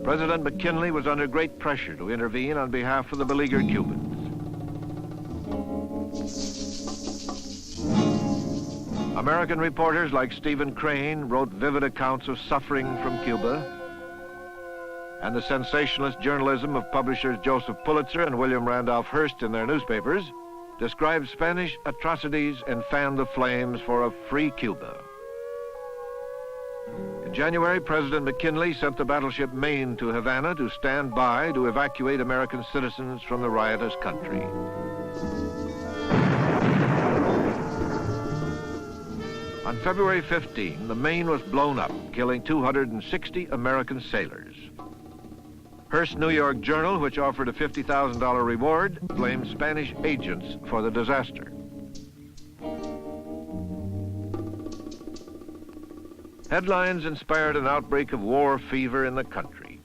President McKinley was under great pressure to intervene on behalf of the beleaguered Cubans. American reporters like Stephen Crane wrote vivid accounts of suffering from Cuba, and the sensationalist journalism of publishers Joseph Pulitzer and William Randolph Hearst in their newspapers described Spanish atrocities and fanned the flames for a free Cuba. In January, President McKinley sent the battleship Maine to Havana to stand by to evacuate American citizens from the riotous country. On February 15, the Maine was blown up, killing 260 American sailors. Hearst's New York Journal, which offered a $50,000 reward, blamed Spanish agents for the disaster. Headlines inspired an outbreak of war fever in the country.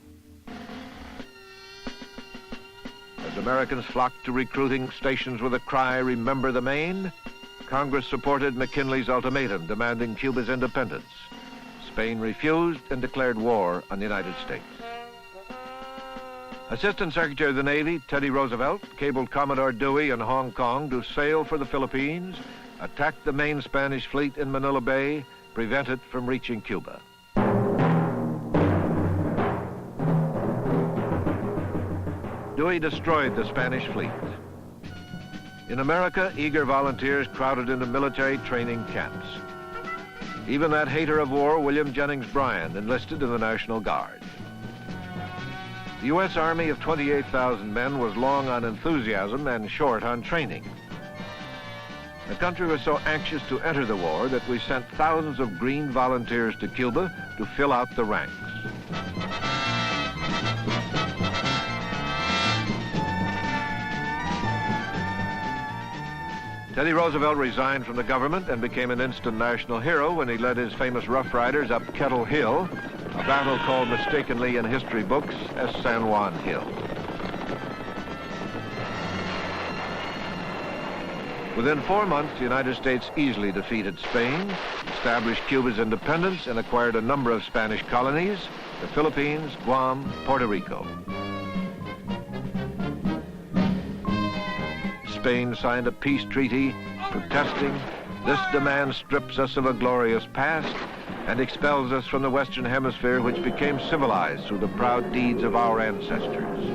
As Americans flocked to recruiting stations with a cry, "Remember the Maine," Congress supported McKinley's ultimatum demanding Cuba's independence. Spain refused and declared war on the United States. Assistant Secretary of the Navy Teddy Roosevelt cabled Commodore Dewey in Hong Kong to sail for the Philippines, attack the main Spanish fleet in Manila Bay, prevent it from reaching Cuba. Dewey destroyed the Spanish fleet. In America, eager volunteers crowded into military training camps. Even that hater of war, William Jennings Bryan, enlisted in the National Guard. The U.S. Army of 28,000 men was long on enthusiasm and short on training. The country was so anxious to enter the war that we sent thousands of green volunteers to Cuba to fill out the ranks. Teddy Roosevelt resigned from the government and became an instant national hero when he led his famous Rough Riders up Kettle Hill, a battle called mistakenly in history books as San Juan Hill. Within 4 months, the United States easily defeated Spain, established Cuba's independence, and acquired a number of Spanish colonies, the Philippines, Guam, Puerto Rico. Spain signed a peace treaty protesting, "This demand strips us of a glorious past and expels us from the Western Hemisphere, which became civilized through the proud deeds of our ancestors."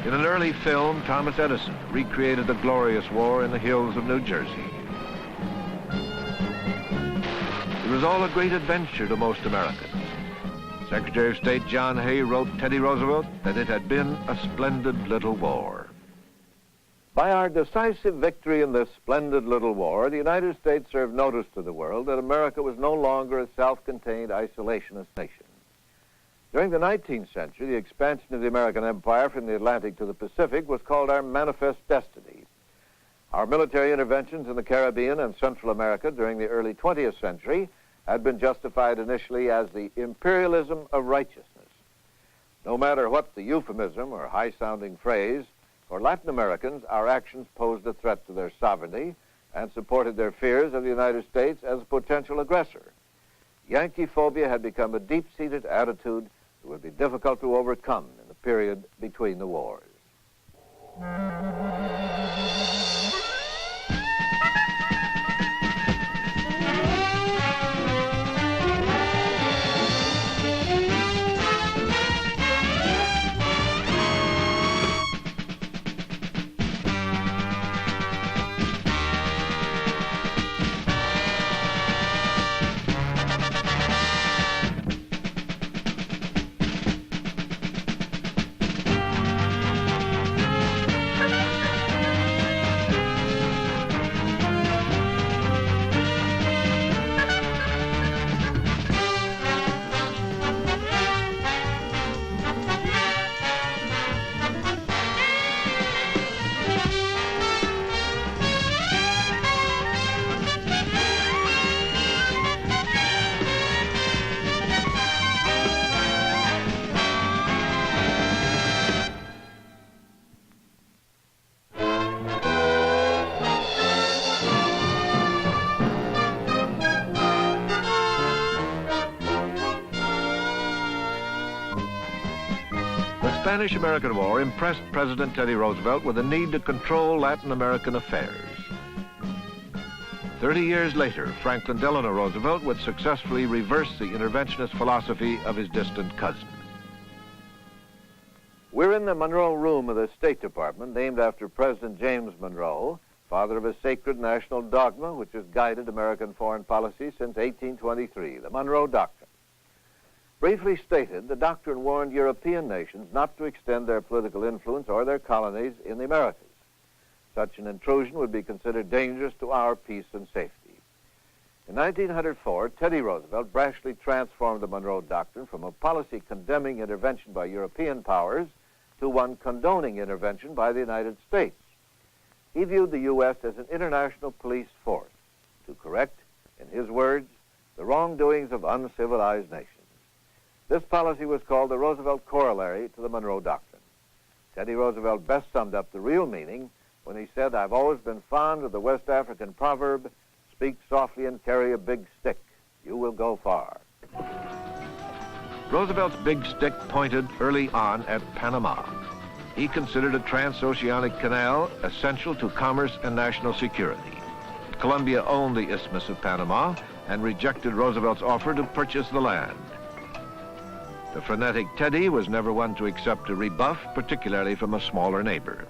In an early film, Thomas Edison recreated the glorious war in the hills of New Jersey. It was all a great adventure to most Americans. Secretary of State John Hay wrote Teddy Roosevelt that it had been a splendid little war. By our decisive victory in this splendid little war, the United States served notice to the world that America was no longer a self-contained isolationist nation. During the 19th century, the expansion of the American empire from the Atlantic to the Pacific was called our manifest destiny. Our military interventions in the Caribbean and Central America during the early 20th century had been justified initially as the imperialism of righteousness. No matter what the euphemism or high-sounding phrase, for Latin Americans, our actions posed a threat to their sovereignty and supported their fears of the United States as a potential aggressor. Yankee phobia had become a deep-seated attitude that would be difficult to overcome in the period between the wars. Spanish-American War impressed President Teddy Roosevelt with the need to control Latin American affairs. 30 years later, Franklin Delano Roosevelt would successfully reverse the interventionist philosophy of his distant cousin. We're in the Monroe Room of the State Department, named after President James Monroe, father of a sacred national dogma which has guided American foreign policy since 1823, the Monroe Doctrine. Briefly stated, the doctrine warned European nations not to extend their political influence or their colonies in the Americas. Such an intrusion would be considered dangerous to our peace and safety. In 1904, Teddy Roosevelt brashly transformed the Monroe Doctrine from a policy condemning intervention by European powers to one condoning intervention by the United States. He viewed the U.S. as an international police force to correct, in his words, the wrongdoings of uncivilized nations. This policy was called the Roosevelt Corollary to the Monroe Doctrine. Teddy Roosevelt best summed up the real meaning when he said, "I've always been fond of the West African proverb, speak softly and carry a big stick. You will go far." Roosevelt's big stick pointed early on at Panama. He considered a transoceanic canal essential to commerce and national security. Colombia owned the Isthmus of Panama and rejected Roosevelt's offer to purchase the land. The frenetic Teddy was never one to accept a rebuff, particularly from a smaller neighbor.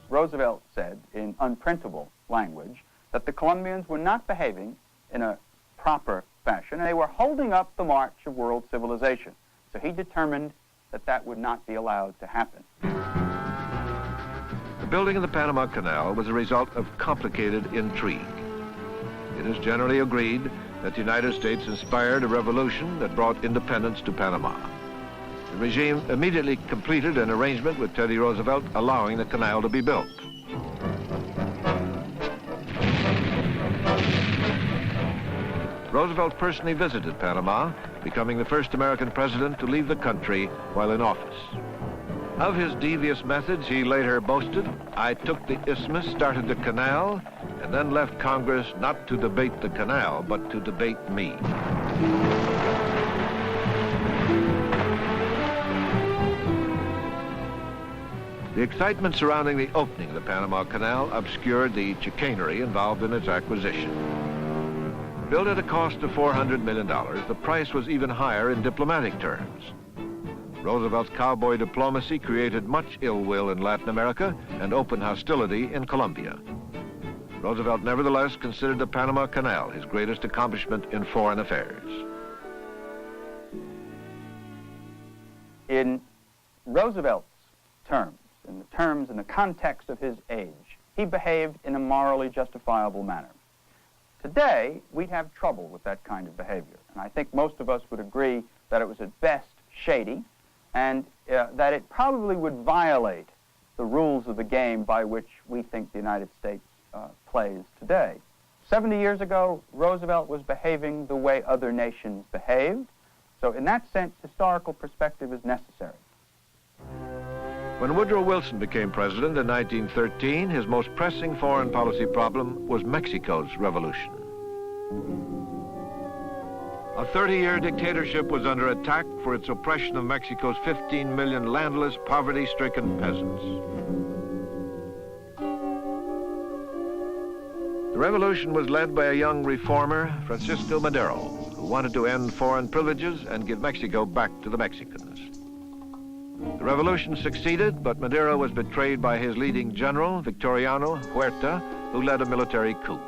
Roosevelt said in unprintable language that the Colombians were not behaving in a proper fashion, and they were holding up the march of world civilization. So he determined that that would not be allowed to happen. The building of the Panama Canal was a result of complicated intrigue. It is generally agreed that the United States inspired a revolution that brought independence to Panama. The regime immediately completed an arrangement with Teddy Roosevelt allowing the canal to be built. Roosevelt personally visited Panama, becoming the first American president to leave the country while in office. Of his devious methods, he later boasted, "I took the isthmus, started the canal, and then left Congress not to debate the canal, but to debate me." The excitement surrounding the opening of the Panama Canal obscured the chicanery involved in its acquisition. Built at a cost of $400 million, the price was even higher in diplomatic terms. Roosevelt's cowboy diplomacy created much ill will in Latin America and open hostility in Colombia. Roosevelt nevertheless considered the Panama Canal his greatest accomplishment in foreign affairs. In Roosevelt's terms, in the terms and the context of his age, he behaved in a morally justifiable manner. Today, we'd have trouble with that kind of behavior, and I think most of us would agree that it was at best shady, and that it probably would violate the rules of the game by which we think the United States plays today. 70 years ago, Roosevelt was behaving the way other nations behaved, so in that sense, historical perspective is necessary. When Woodrow Wilson became president in 1913, his most pressing foreign policy problem was Mexico's revolution. A 30-year dictatorship was under attack for its oppression of Mexico's 15 million landless, poverty-stricken peasants. The revolution was led by a young reformer, Francisco Madero, who wanted to end foreign privileges and give Mexico back to the Mexicans. The revolution succeeded, but Madero was betrayed by his leading general, Victoriano Huerta, who led a military coup.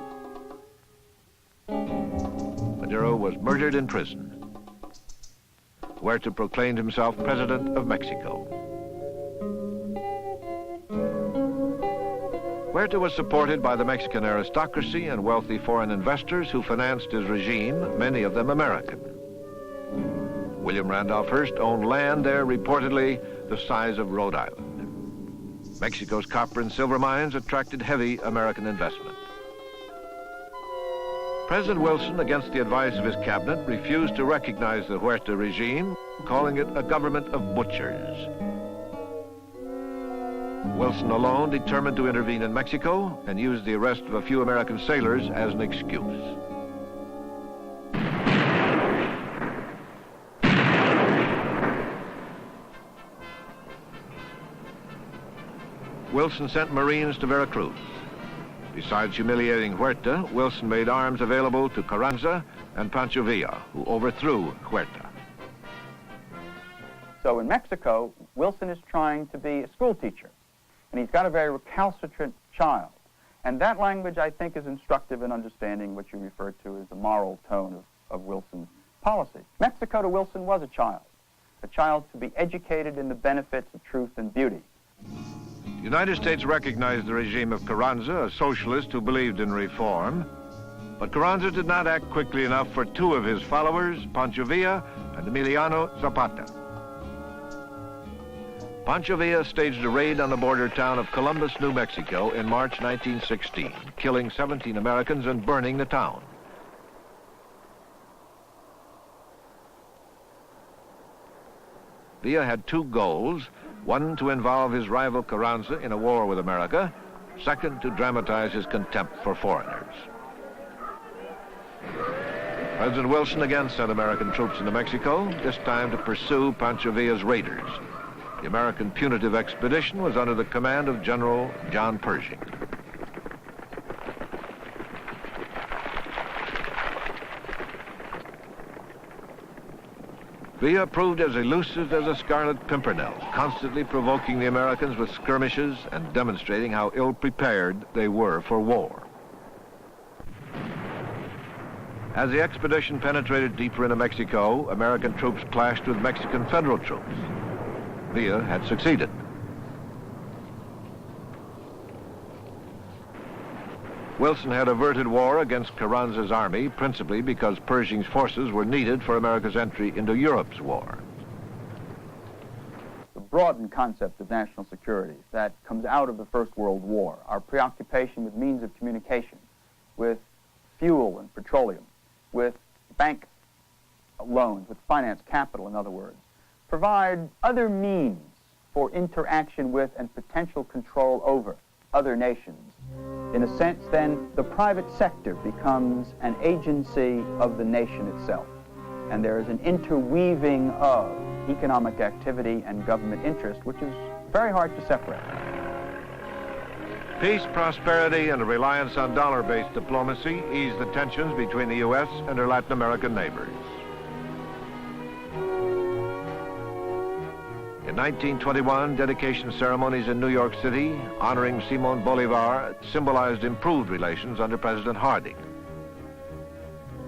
Madero was murdered in prison. Huerta proclaimed himself president of Mexico. Huerta was supported by the Mexican aristocracy and wealthy foreign investors who financed his regime, many of them American. William Randolph Hearst owned land there reportedly the size of Rhode Island. Mexico's copper and silver mines attracted heavy American investment. President Wilson, against the advice of his cabinet, refused to recognize the Huerta regime, calling it a government of butchers. Wilson alone determined to intervene in Mexico and used the arrest of a few American sailors as an excuse. Wilson sent Marines to Veracruz. Besides humiliating Huerta, Wilson made arms available to Carranza and Pancho Villa, who overthrew Huerta. So in Mexico, Wilson is trying to be a school teacher, and he's got a very recalcitrant child. And that language, I think, is instructive in understanding what you refer to as the moral tone of Wilson's policy. Mexico to Wilson was a child to be educated in the benefits of truth and beauty. The United States recognized the regime of Carranza, a socialist who believed in reform, but Carranza did not act quickly enough for two of his followers, Pancho Villa and Emiliano Zapata. Pancho Villa staged a raid on the border town of Columbus, New Mexico in March 1916, killing 17 Americans and burning the town. Villa had two goals: one, to involve his rival Carranza in a war with America; second, to dramatize his contempt for foreigners. President Wilson again sent American troops into Mexico, this time to pursue Pancho Villa's raiders. The American punitive expedition was under the command of General John Pershing. Villa proved as elusive as a scarlet pimpernel, constantly provoking the Americans with skirmishes and demonstrating how ill-prepared they were for war. As the expedition penetrated deeper into Mexico, American troops clashed with Mexican federal troops. Villa had succeeded. Wilson had averted war against Carranza's army, principally because Pershing's forces were needed for America's entry into Europe's war. The broadened concept of national security that comes out of the First World War, our preoccupation with means of communication, with fuel and petroleum, with bank loans, with finance capital, in other words, provide other means for interaction with and potential control over other nations. In a sense, then, the private sector becomes an agency of the nation itself. And there is an interweaving of economic activity and government interest, which is very hard to separate. Peace, prosperity, and a reliance on dollar-based diplomacy eased the tensions between the U.S. and her Latin American neighbors. In 1921, dedication ceremonies in New York City honoring Simon Bolivar symbolized improved relations under President Harding.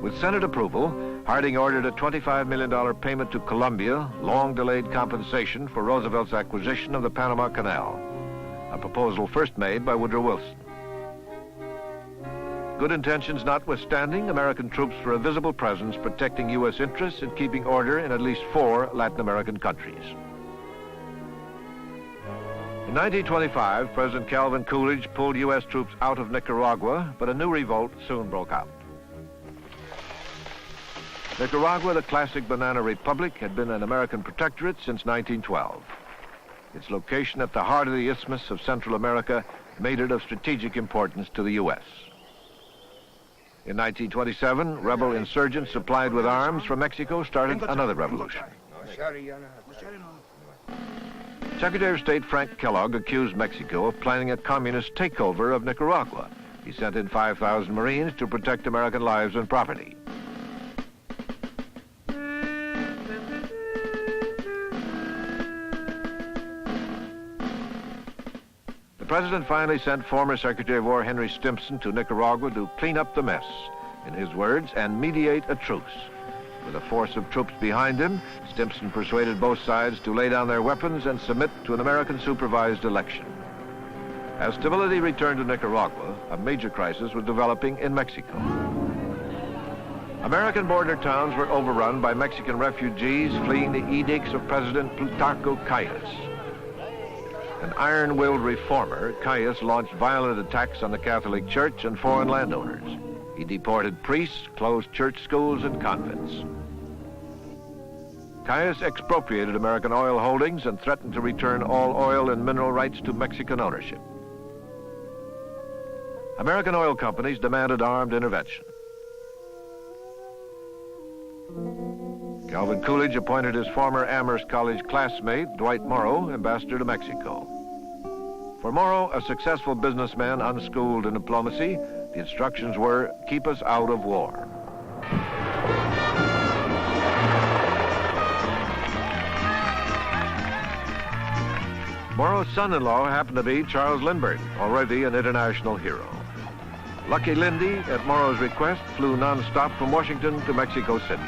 With Senate approval, Harding ordered a $25 million payment to Colombia, long-delayed compensation for Roosevelt's acquisition of the Panama Canal, a proposal first made by Woodrow Wilson. Good intentions notwithstanding, American troops were a visible presence protecting U.S. interests and keeping order in at least 4 Latin American countries. In 1925, President Calvin Coolidge pulled U.S. troops out of Nicaragua, but a new revolt soon broke out. Nicaragua, the classic banana republic, had been an American protectorate since 1912. Its location at the heart of the Isthmus of Central America made it of strategic importance to the U.S. In 1927, rebel insurgents supplied with arms from Mexico started another revolution. Secretary of State Frank Kellogg accused Mexico of planning a communist takeover of Nicaragua. He sent in 5,000 Marines to protect American lives and property. The president finally sent former Secretary of War Henry Stimson to Nicaragua to clean up the mess, in his words, and mediate a truce. With a force of troops behind him, Stimson persuaded both sides to lay down their weapons and submit to an American-supervised election. As stability returned to Nicaragua, a major crisis was developing in Mexico. American border towns were overrun by Mexican refugees fleeing the edicts of President Plutarco Calles. An iron-willed reformer, Calles launched violent attacks on the Catholic Church and foreign landowners. He deported priests, closed church schools and convents. Calles expropriated American oil holdings and threatened to return all oil and mineral rights to Mexican ownership. American oil companies demanded armed intervention. Calvin Coolidge appointed his former Amherst College classmate, Dwight Morrow, ambassador to Mexico. For Morrow, a successful businessman unschooled in diplomacy, the instructions were, keep us out of war. Morrow's son-in-law happened to be Charles Lindbergh, already an international hero. Lucky Lindy, at Morrow's request, flew non-stop from Washington to Mexico City.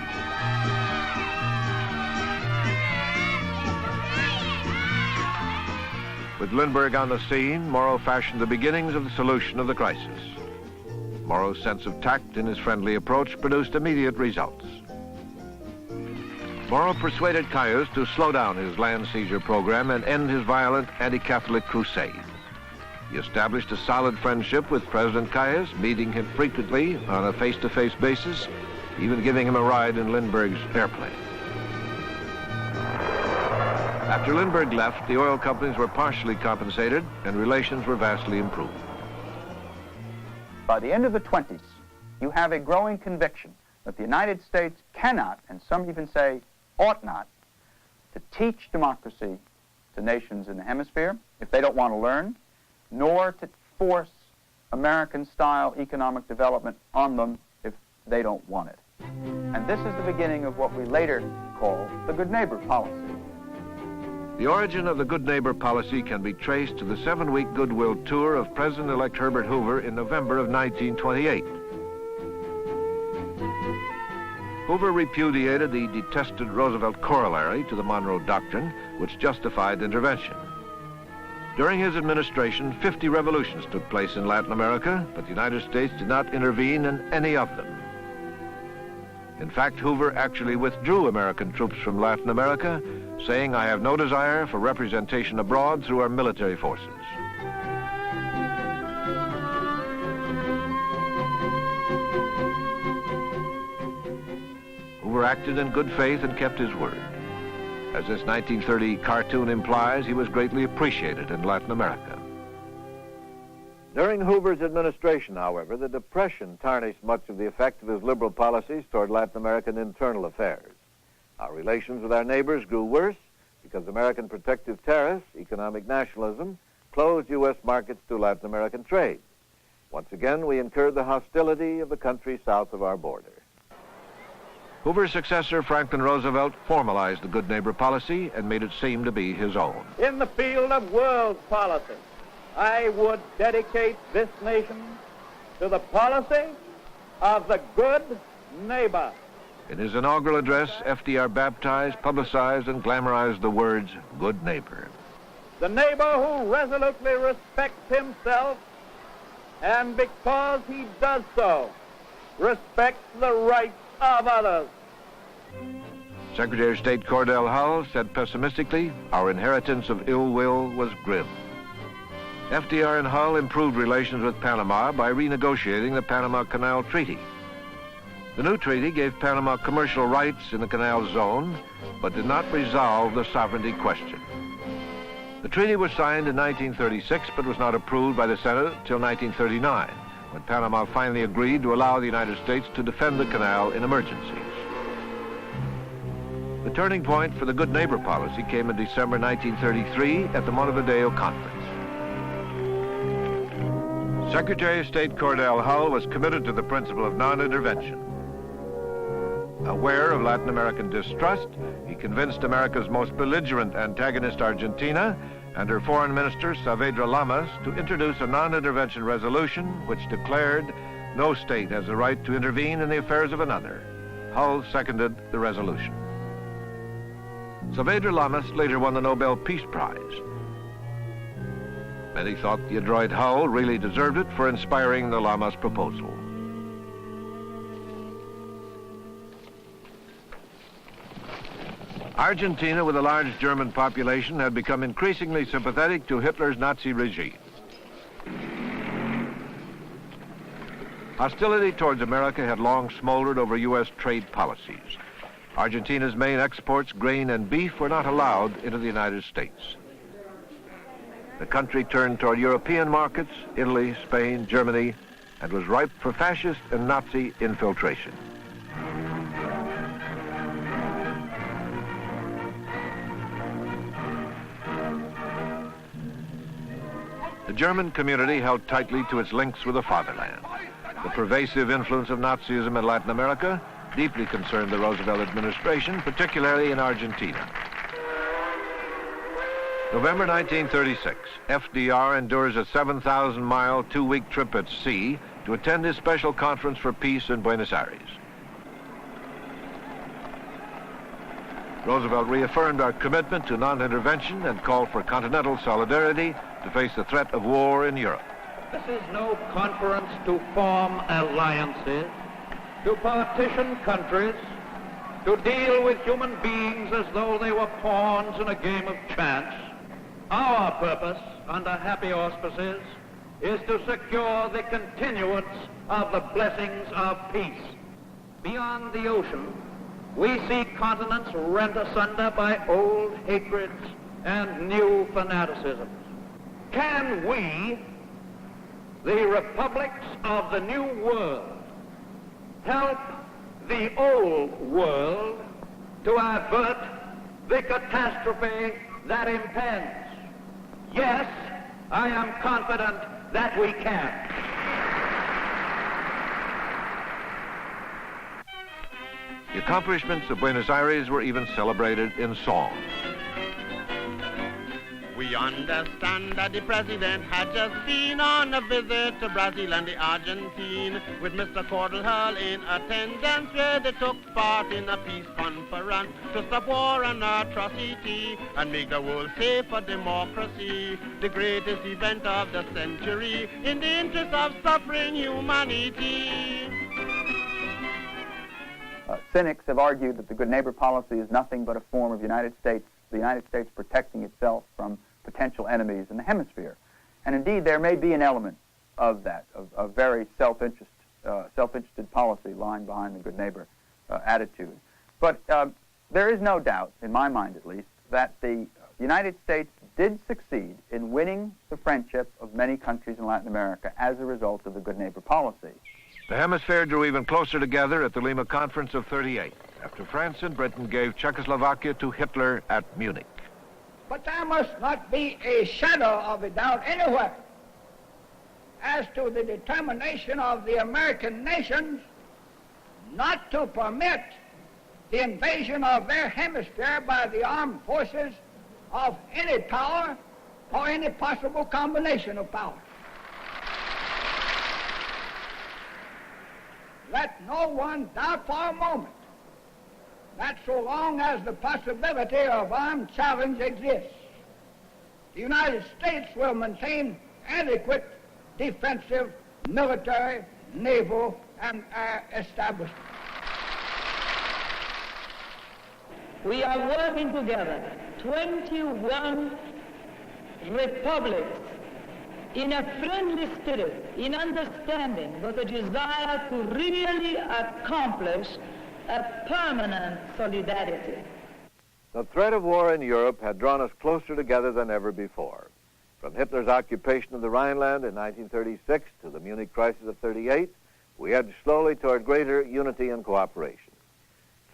With Lindbergh on the scene, Morrow fashioned the beginnings of the solution of the crisis. Morrow's sense of tact in his friendly approach produced immediate results. Morrow persuaded Caius to slow down his land seizure program and end his violent anti-Catholic crusade. He established a solid friendship with President Caius, meeting him frequently on a face-to-face basis, even giving him a ride in Lindbergh's airplane. After Lindbergh left, the oil companies were partially compensated and relations were vastly improved. By the end of the 20s, you have a growing conviction that the United States cannot, and some even say ought not, to teach democracy to nations in the hemisphere if they don't want to learn, nor to force American-style economic development on them if they don't want it. And this is the beginning of what we later call the good neighbor policy. The origin of the good neighbor policy can be traced to the 7-week goodwill tour of President-elect Herbert Hoover in November of 1928. Hoover repudiated the detested Roosevelt corollary to the Monroe Doctrine, which justified intervention. During his administration, 50 revolutions took place in Latin America, but the United States did not intervene in any of them. In fact, Hoover actually withdrew American troops from Latin America, saying, "I have no desire for representation abroad through our military forces." Hoover acted in good faith and kept his word. As this 1930 cartoon implies, he was greatly appreciated in Latin America. During Hoover's administration, however, the Depression tarnished much of the effect of his liberal policies toward Latin American internal affairs. Our relations with our neighbors grew worse because American protective tariffs, economic nationalism, closed U.S. markets to Latin American trade. Once again, we incurred the hostility of the countries south of our border. Hoover's successor, Franklin Roosevelt, formalized the good neighbor policy and made it seem to be his own. In the field of world policy, I would dedicate this nation to the policy of the good neighbor. In his inaugural address, FDR baptized, publicized, and glamorized the words, good neighbor. The neighbor who resolutely respects himself, and because he does so, respects the rights of others. Secretary of State Cordell Hull said pessimistically, our inheritance of ill will was grim. FDR and Hull improved relations with Panama by renegotiating the Panama Canal Treaty. The new treaty gave Panama commercial rights in the canal zone, but did not resolve the sovereignty question. The treaty was signed in 1936, but was not approved by the Senate until 1939, when Panama finally agreed to allow the United States to defend the canal in emergencies. The turning point for the good neighbor policy came in December 1933 at the Montevideo Conference. Secretary of State Cordell Hull was committed to the principle of non-intervention. Aware of Latin American distrust, he convinced America's most belligerent antagonist, Argentina, and her foreign minister, Saavedra Lamas, to introduce a non-intervention resolution which declared no state has the right to intervene in the affairs of another. Hull seconded the resolution. Saavedra Lamas later won the Nobel Peace Prize. Many thought the adroit Hull really deserved it for inspiring the Lamas proposal. Argentina, with a large German population, had become increasingly sympathetic to Hitler's Nazi regime. Hostility towards America had long smoldered over U.S. trade policies. Argentina's main exports, grain and beef, were not allowed into the United States. The country turned toward European markets, Italy, Spain, Germany, and was ripe for fascist and Nazi infiltration. The German community held tightly to its links with the fatherland. The pervasive influence of Nazism in Latin America deeply concerned the Roosevelt administration, particularly in Argentina. November 1936, FDR endures a 7,000-mile, two-week trip at sea to attend his special conference for peace in Buenos Aires. Roosevelt reaffirmed our commitment to non-intervention and called for continental solidarity to face the threat of war in Europe. This is no conference to form alliances, to partition countries, to deal with human beings as though they were pawns in a game of chance. Our purpose, under happy auspices, is to secure the continuance of the blessings of peace. Beyond the ocean, we see continents rent asunder by old hatreds and new fanaticisms. Can we, the republics of the New World, help the Old World to avert the catastrophe that impends? Yes, I am confident that we can. The accomplishments of Buenos Aires were even celebrated in song. We understand that the president had just been on a visit to Brazil and the Argentine, with Mr. Cordell Hull in attendance, where they took part in a peace conference to stop war and atrocity and make the world safe for democracy, the greatest event of the century in the interest of suffering humanity. Cynics have argued that the good neighbor policy is nothing but a form of the United States protecting itself from potential enemies in the hemisphere. And indeed, there may be an element of that, of very self-interested policy lying behind the good neighbor attitude. But there is no doubt, in my mind at least, that the United States did succeed in winning the friendship of many countries in Latin America as a result of the good neighbor policy. The hemisphere drew even closer together at the Lima Conference of '38, after France and Britain gave Czechoslovakia to Hitler at Munich. But there must not be a shadow of a doubt anywhere as to the determination of the American nations not to permit the invasion of their hemisphere by the armed forces of any power or any possible combination of power. Let no one doubt for a moment that so long as the possibility of armed challenge exists, the United States will maintain adequate defensive, military, naval, and air establishment. We are working together, 21 republics, in a friendly spirit, in understanding, with a desire to really accomplish a permanent solidarity. The threat of war in Europe had drawn us closer together than ever before. From Hitler's occupation of the Rhineland in 1936 to the Munich crisis of '38, we edged slowly toward greater unity and cooperation.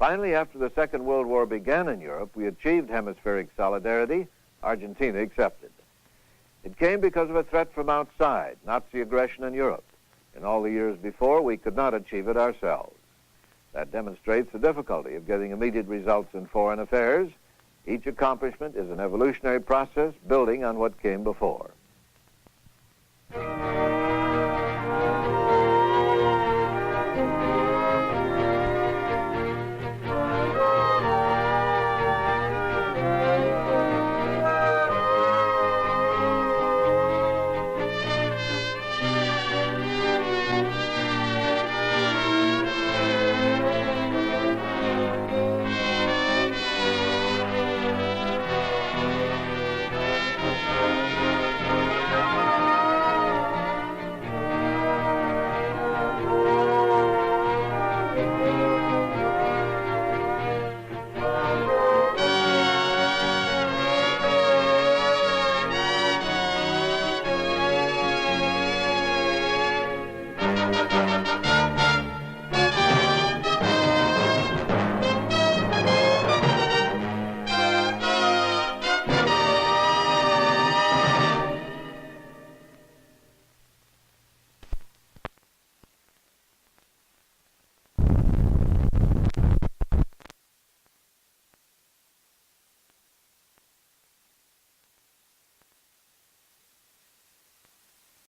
Finally, after the Second World War began in Europe, we achieved hemispheric solidarity, Argentina excepted. It came because of a threat from outside, Nazi aggression in Europe. In all the years before, we could not achieve it ourselves. That demonstrates the difficulty of getting immediate results in foreign affairs. Each accomplishment is an evolutionary process building on what came before.